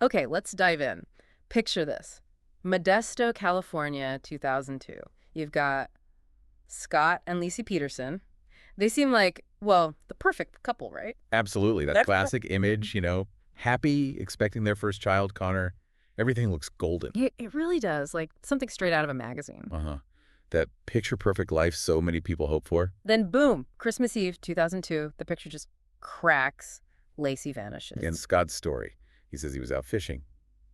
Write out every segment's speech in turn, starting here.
Okay, let's dive in. Picture this. Modesto, California, 2002. You've got Scott and Laci Peterson. They seem like, well, the perfect couple, right? Absolutely. That That's classic image, happy, expecting their first child, Connor. Everything looks golden. It really does, like something straight out of a magazine. Uh-huh. That picture-perfect life so many people hope for. Then boom, Christmas Eve, 2002, the picture just cracks. Lacey Again, vanishes. Scott's story. He says he was out fishing,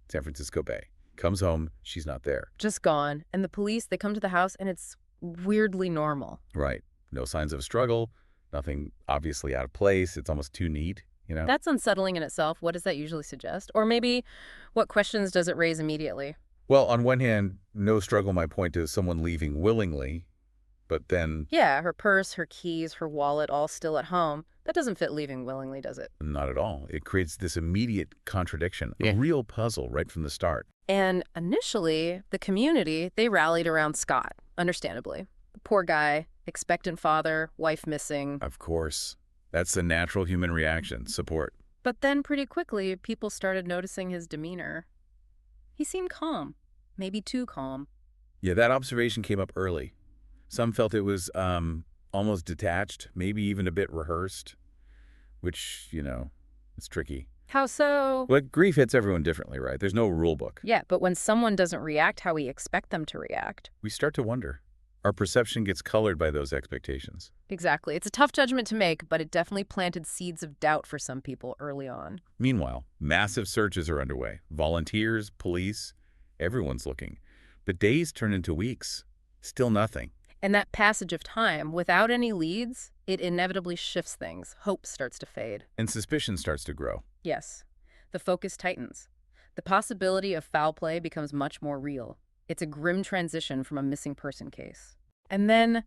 San Francisco Bay. Comes home, she's not there. Just gone. And the police, they come to the house and it's weirdly normal. Right. No signs of a struggle, nothing obviously out of place. It's almost too neat. That's unsettling in itself. What does that usually suggest? Or maybe what questions does it raise immediately? Well, on one hand, no struggle might point to someone leaving willingly, but then Yeah, her purse, her keys, her wallet, all still at home. That doesn't fit leaving willingly, does it? not at all. It creates this immediate contradiction, Yeah. a real puzzle right from the start. And initially, the community, they rallied around Scott, understandably. Poor guy, expectant father, wife missing. Of course. That's the natural human reaction, support. But then pretty quickly, people started noticing his demeanor. He seemed calm, maybe too calm. Yeah, that observation came up early. Some felt it was almost detached, maybe even a bit rehearsed, which, it's tricky. How so? But grief hits everyone differently, right? There's no rule book. Yeah, but when someone doesn't react how we expect them to react. We start to wonder. Our perception gets colored by those expectations. Exactly. It's a tough judgment to make, but it definitely planted seeds of doubt for some people early on. Meanwhile, massive searches are underway. Volunteers, police, everyone's looking. But days turn into weeks. Still nothing. And that passage of time, without any leads, it inevitably shifts things. Hope starts to fade. And suspicion starts to grow. Yes, the focus tightens. The possibility of foul play becomes much more real. It's a grim transition from a missing person case. And then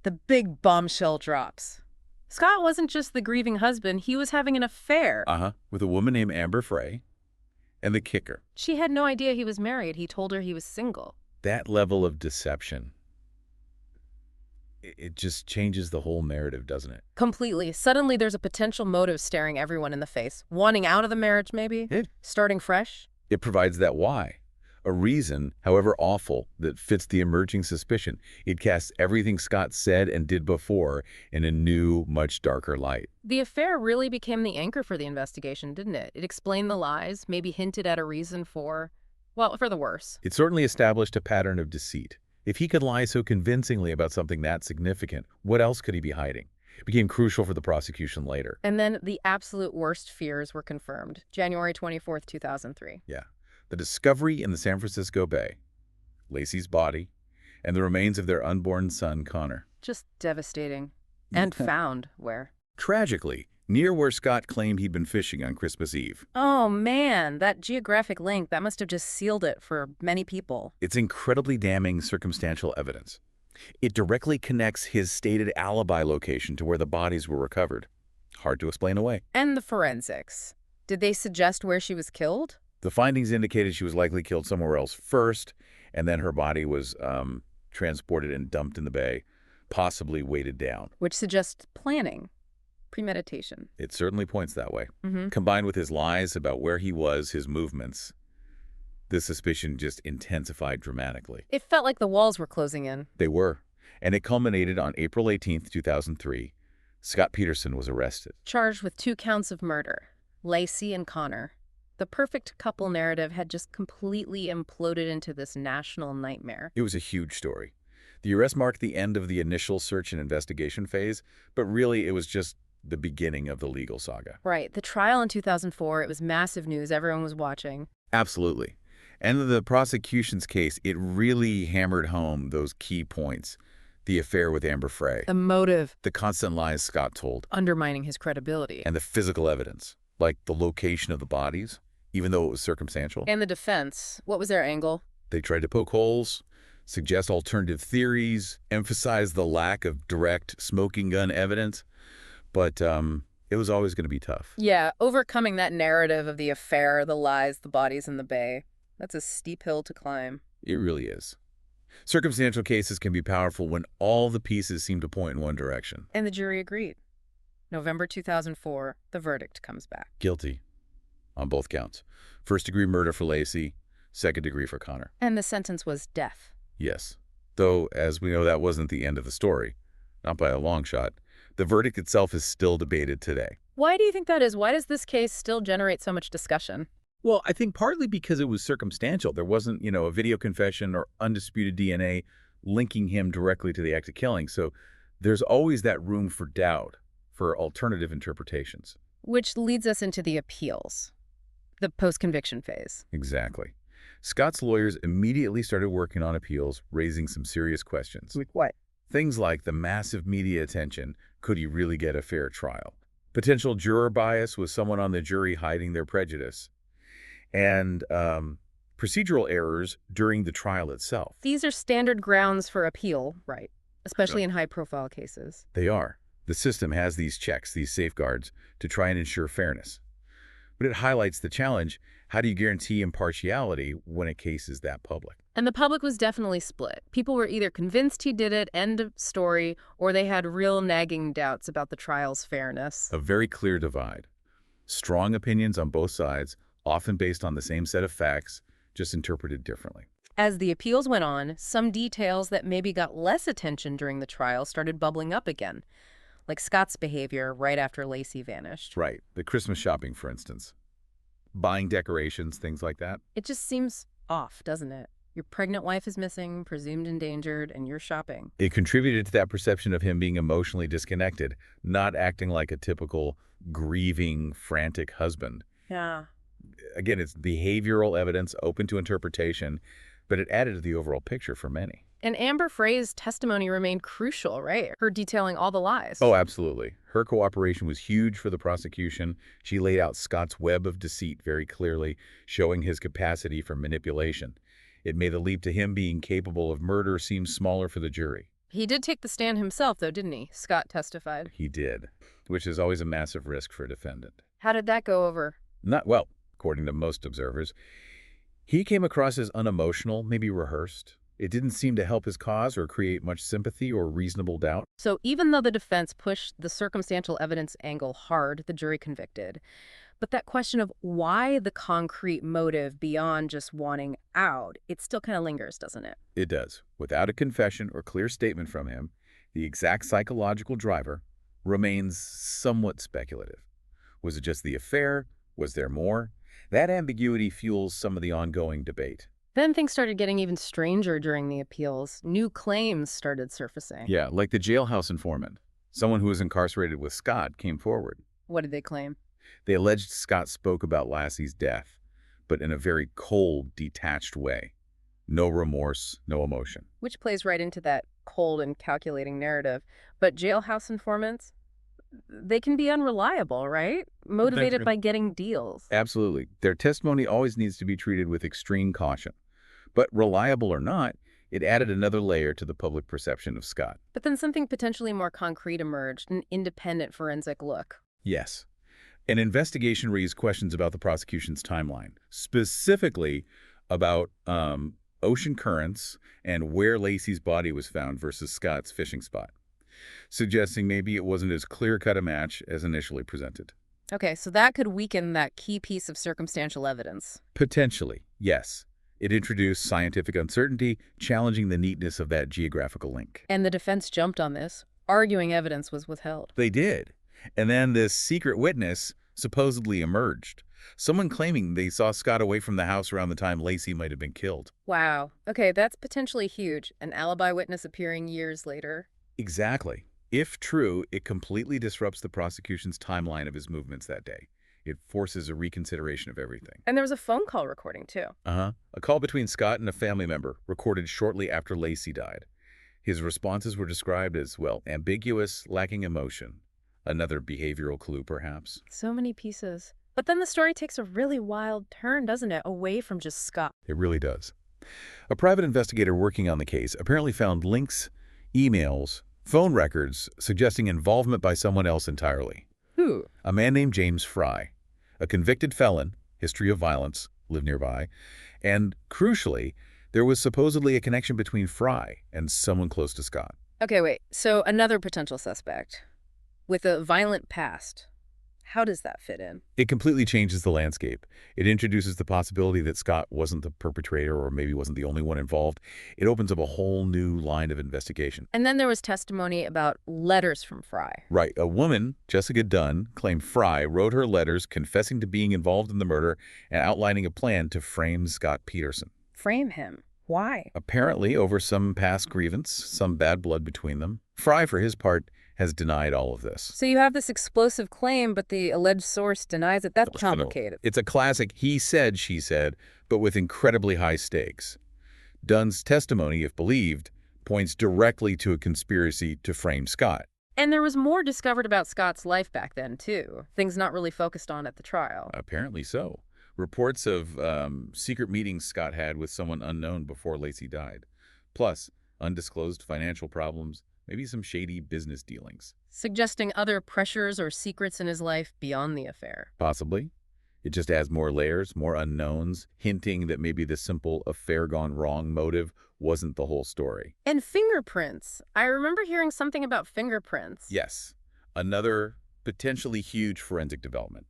the big bombshell drops. Scott wasn't just the grieving husband, he was having an affair. With a woman named Amber Frey. And the kicker, She had no idea he was married. He told her he was single. that level of deception, it just changes the whole narrative, doesn't it? Completely. Suddenly there's a potential motive staring everyone in the face. Wanting out of the marriage, maybe? Yeah. Starting fresh? It provides that why. A reason, however awful, that fits the emerging suspicion. It casts everything Scott said and did before in a new, much darker light. The affair really became the anchor for the investigation, didn't it? It explained the lies, maybe hinted at a reason for, well, for the worse. It certainly established a pattern of deceit. If he could lie so convincingly about something that significant, what else could he be hiding? It became crucial for the prosecution later. And then the absolute worst fears were confirmed. January 24th, 2003. Yeah. The discovery in the San Francisco Bay, Lacey's body, and the remains of their unborn son, Connor. Just devastating. And found where? Tragically, near where Scott claimed he'd been fishing on Christmas Eve. Oh man, that geographic link, that must have just sealed it for many people. It's incredibly damning circumstantial evidence. It directly connects his stated alibi location to where the bodies were recovered. Hard to explain away. And the forensics. Did they suggest where she was killed? The findings indicated she was likely killed somewhere else first, and then her body was transported and dumped in the bay, possibly weighted down. Which suggests planning, premeditation. It certainly points that way. Mm-hmm. Combined with his lies about where he was, his movements, this suspicion just intensified dramatically. It felt like the walls were closing in. They were. And it culminated on April 18th, 2003. Scott Peterson was arrested. Charged with 2 counts of murder. Laci and Connor. The perfect couple narrative had just completely imploded into this national nightmare. It was a huge story. The arrest marked the end of the initial search and investigation phase, but really it was just the beginning of the legal saga. Right. The trial in 2004, it was massive news. Everyone was watching. Absolutely. And the prosecution's case, it really hammered home those key points. The affair with Amber Frey. The motive. The constant lies Scott told. Undermining his credibility. And the physical evidence, like the location of the bodies, even though it was circumstantial. And the defense. What was their angle? They tried to poke holes, suggest alternative theories, emphasize the lack of direct smoking gun evidence. But it was always going to be tough. Yeah, overcoming that narrative of the affair, the lies, the bodies in the bay. That's a steep hill to climb. It really is. Circumstantial cases can be powerful when all the pieces seem to point in one direction. And the jury agreed. November 2004, the verdict comes back. Guilty. on both counts. First-degree murder for Laci, second-degree for Connor. And the sentence was death. Yes. Though, as we know, that wasn't the end of the story. Not by a long shot. The verdict itself is still debated today. Why do you think that is? Why does this case still generate so much discussion? Well, I think partly because it was circumstantial. There wasn't, a video confession or undisputed DNA linking him directly to the act of killing. So there's always that room for doubt, for alternative interpretations. Which leads us into the appeals, the post-conviction phase. Exactly. Scott's lawyers immediately started working on appeals, raising some serious questions. Like what? Things like the massive media attention. Could he really get a fair trial? Potential juror bias. Was someone on the jury hiding their prejudice? And procedural errors during the trial itself. These are standard grounds for appeal, right? Especially in high-profile cases. They are. The system has these checks, these safeguards, to try and ensure fairness. But it highlights the challenge. How do you guarantee impartiality when a case is that public? And the public was definitely split. People were either convinced he did it, end of story, or they had real nagging doubts about the trial's fairness. A very clear divide. Strong opinions on both sides, often based on the same set of facts, just interpreted differently. As the appeals went on, some details that maybe got less attention during the trial started bubbling up again, like Scott's behavior right after Laci vanished. Right. The Christmas shopping, for instance. Buying decorations, things like that. It just seems off, doesn't it? Your pregnant wife is missing, presumed endangered, and you're shopping. It contributed to that perception of him being emotionally disconnected, not acting like a typical grieving, frantic husband. Yeah. Again, it's behavioral evidence open to interpretation, but it added to the overall picture for many. And Amber Frey's testimony remained crucial, right? Her detailing all the lies. Oh, absolutely. Her cooperation was huge for the prosecution. She laid out Scott's web of deceit very clearly, showing his capacity for manipulation. It made the leap to him being capable of murder seem smaller for the jury. He did take the stand himself, though, didn't he? Scott testified. He did, which is always a massive risk for a defendant. How did that go over? Not well, according to most observers. He came across as unemotional, maybe rehearsed. It didn't seem to help his cause or create much sympathy or reasonable doubt. So even though the defense pushed the circumstantial evidence angle hard, the jury convicted. But that question of why the concrete motive beyond just wanting out, it still kind of lingers, doesn't it? It does. Without a confession or clear statement from him, the exact psychological driver remains somewhat speculative. Was it just the affair? Was there more? That ambiguity fuels some of the ongoing debate. Then things started getting even stranger during the appeals. New claims started surfacing. Yeah, like the jailhouse informant. Someone who was incarcerated with Scott came forward. What did they claim? They alleged Scott spoke about Laci's death, but in a very cold, detached way. No remorse, no emotion. Which plays right into that cold and calculating narrative. But jailhouse informants, they can be unreliable, right? Motivated by getting deals. Absolutely. Their testimony always needs to be treated with extreme caution. But reliable or not, it added another layer to the public perception of Scott. But then something potentially more concrete emerged, an independent forensic look. Yes. An investigation raised questions about the prosecution's timeline, specifically about ocean currents and where Laci's body was found versus Scott's fishing spot, suggesting maybe it wasn't as clear-cut a match as initially presented. Okay, so that could weaken that key piece of circumstantial evidence. Potentially, yes. It introduced scientific uncertainty, challenging the neatness of that geographical link. And the defense jumped on this, arguing evidence was withheld. They did. And then this secret witness supposedly emerged. Someone claiming they saw Scott away from the house around the time Laci might have been killed. Wow. Okay, that's potentially huge. An alibi witness appearing years later. Exactly. If true, it completely disrupts the prosecution's timeline of his movements that day. It forces a reconsideration of everything. And there was a phone call recording, too. A call between Scott and a family member, recorded shortly after Laci died. His responses were described as, well, ambiguous, lacking emotion. Another behavioral clue, perhaps. So many pieces. But then the story takes a really wild turn, doesn't it? Away from just Scott. It really does. A private investigator working on the case apparently found links, emails, phone records suggesting involvement by someone else entirely. Who? A man named James Fry, a convicted felon, history of violence, lived nearby, and, crucially, there was supposedly a connection between Fry and someone close to Scott. Okay, wait. So another potential suspect with a violent past. How does that fit in? It completely changes the landscape. It introduces the possibility that Scott wasn't the perpetrator or maybe wasn't the only one involved. It opens up a whole new line of investigation. And then there was testimony about letters from Fry. Right. A woman, Jessica Dunn, claimed Fry wrote her letters confessing to being involved in the murder and outlining a plan to frame Scott Peterson. Frame him. Why? Apparently over some past grievance, some bad blood between them. Fry, for his part, has denied all of this. So you have this explosive claim, but the alleged source denies it. That's Phenomenal. complicated. It's a classic he said, she said, but with incredibly high stakes. Dunn's testimony, if believed, points directly to a conspiracy to frame Scott. And there was more discovered about Scott's life back then, too. Things not really focused on at the trial. Apparently so. Reports of secret meetings Scott had with someone unknown before Laci died. Plus, undisclosed financial problems, maybe some shady business dealings. Suggesting other pressures or secrets in his life beyond the affair. Possibly. It just adds more layers, more unknowns, hinting that maybe the simple affair gone wrong motive wasn't the whole story. And fingerprints. I remember hearing something about fingerprints. Yes, another potentially huge forensic development.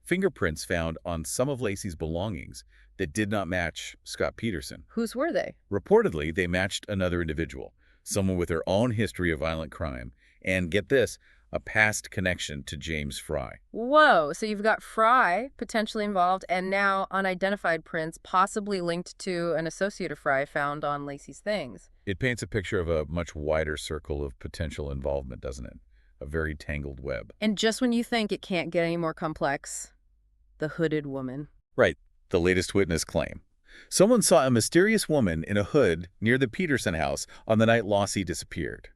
Fingerprints found on some of Laci's belongings that did not match Scott Peterson. Whose were they? Reportedly, they matched another individual, someone with their own history of violent crime, and get this, a past connection to James Fry. Whoa, so you've got Fry potentially involved and now unidentified prints possibly linked to an associate of Fry found on Laci's things. It paints a picture of a much wider circle of potential involvement, doesn't it? A very tangled web. And just when you think it can't get any more complex, the hooded woman. Right, the latest witness claim. Someone saw a mysterious woman in a hood near the Peterson house on the night Laci disappeared.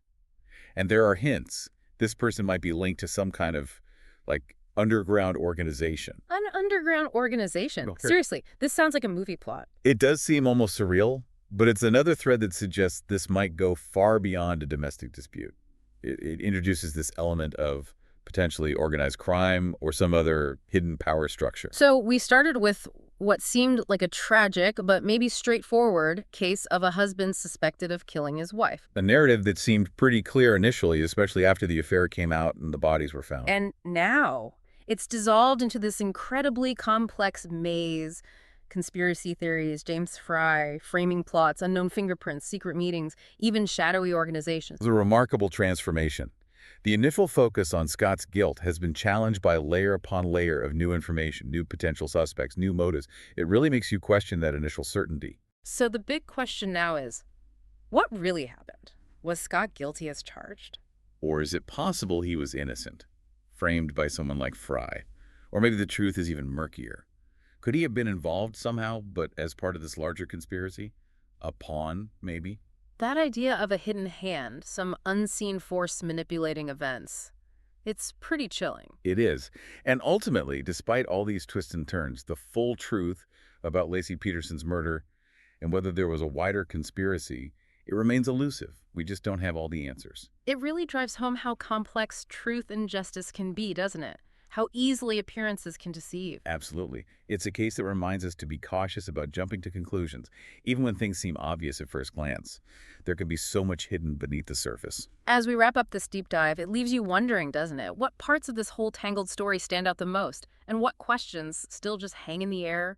And there are hints this person might be linked to some kind of, underground organization. An underground organization? Seriously, this sounds like a movie plot. It does seem almost surreal, but it's another thread that suggests this might go far beyond a domestic dispute. It introduces this element of potentially organized crime or some other hidden power structure. So we started with what seemed like a tragic but maybe straightforward case of a husband suspected of killing his wife. A narrative that seemed pretty clear initially, especially after the affair came out and the bodies were found. And now it's dissolved into this incredibly complex maze. Conspiracy theories, James Fry, framing plots, unknown fingerprints, secret meetings, even shadowy organizations. It was a remarkable transformation. The initial focus on Scott's guilt has been challenged by layer upon layer of new information, new potential suspects, new motives. It really makes you question that initial certainty. So the big question now is, what really happened? Was Scott guilty as charged? Or is it possible he was innocent, framed by someone like Fry? Or maybe the truth is even murkier. Could he have been involved somehow, but as part of this larger conspiracy? A pawn, maybe? That idea of a hidden hand, some unseen force manipulating events, it's pretty chilling. It is. And ultimately, despite all these twists and turns, the full truth about Laci Peterson's murder and whether there was a wider conspiracy, it remains elusive. We just don't have all the answers. It really drives home how complex truth and justice can be, doesn't it? How easily appearances can deceive. Absolutely. It's a case that reminds us to be cautious about jumping to conclusions, even when things seem obvious at first glance. There can be so much hidden beneath the surface. As we wrap up this deep dive, it leaves you wondering, doesn't it? What parts of this whole tangled story stand out the most? And what questions still just hang in the air?